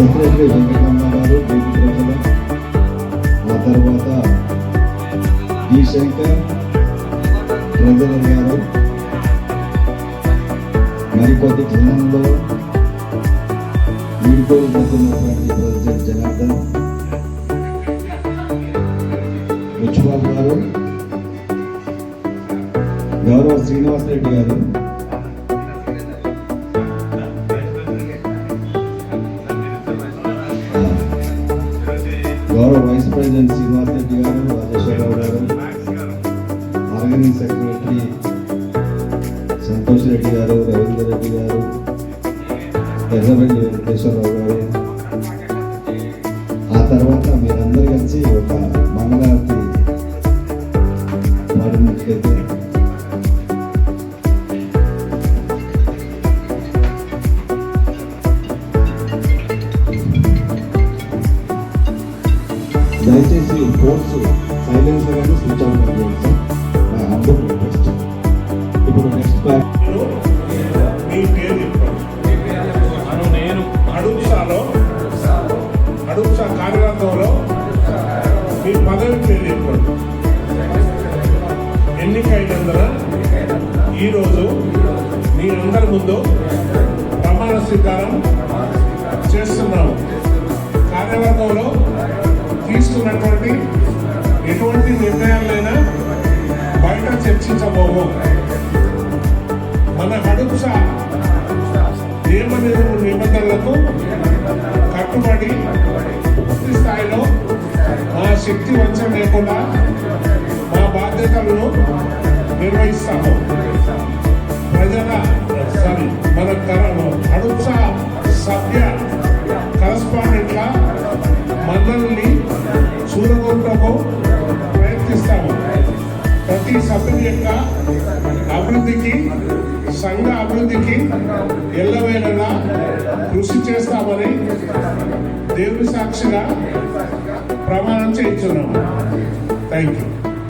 Secretary Venkataramana గారు BP ప్రజల, ఆ తర్వాత డి శంకర్ ట్రెజరర్ గారు, మరికొద్ది క్షణంలో వీడుకోబోతున్నటువంటి ప్రెసిడెంట్ జనార్దన్, ఉజ్వల్ గారు, గౌరవ శ్రీనివాస్ రెడ్డి గారు, గౌరవ వైస్ ప్రెసిడెంట్ శ్రీనివాస్ రెడ్డి గారు, రాజేశ్వరరావు గారు, ఆర్గనైజింగ్ సెక్రటరీ సంతోష్ రెడ్డి గారు, రవీందర్ రెడ్డి గారు, ఎర్రబెల్లి వెంకటేశ్వరరావు గారు, ఆ తర్వాత మీరందరూ కలిసి ఒక మంగళారతి పాడినట్లయితే దయచేసి ఫోన్స్ సైలెన్స్ గానీ స్విచ్ ఆన్ చేయండి సార్. నా హంబుల్ రిక్వెస్ట్. ఇప్పుడు నెక్స్ట్ బ్యాక్ మీ పేరు నేను అడుగుసా కార్యవర్గంలో మీ పదవి పేరు చెప్పండి. ఎన్నికైనందున ఈరోజు మీ అందరి ముందు ప్రమాణ స్వీకారం చేస్తున్నాము. కార్యవర్గంలో తీసుకున్నటువంటి ఎటువంటి నిర్ణయాలైనా బయట చర్చించబోము. మన అడుగుస నియమ నిబంధనలకు కట్టుబడి పూర్తి స్థాయిలో మా శక్తి వంచన లేకుండా మా బాధ్యతలను నిర్వహిస్తాము. మన అడుగుస సభ్య కరస్పాండెంట్ల మద్దతుని చూడగొట్టకు ప్రయత్నిస్తాము. ప్రతి సభ్యుని యొక్క అభివృద్ధికి, సంఘ అభివృద్ధికి ఎల్లవేళలా కృషి చేస్తామని దేవుని సాక్షిగా ప్రమాణం చేయించున్నాము. Thank you.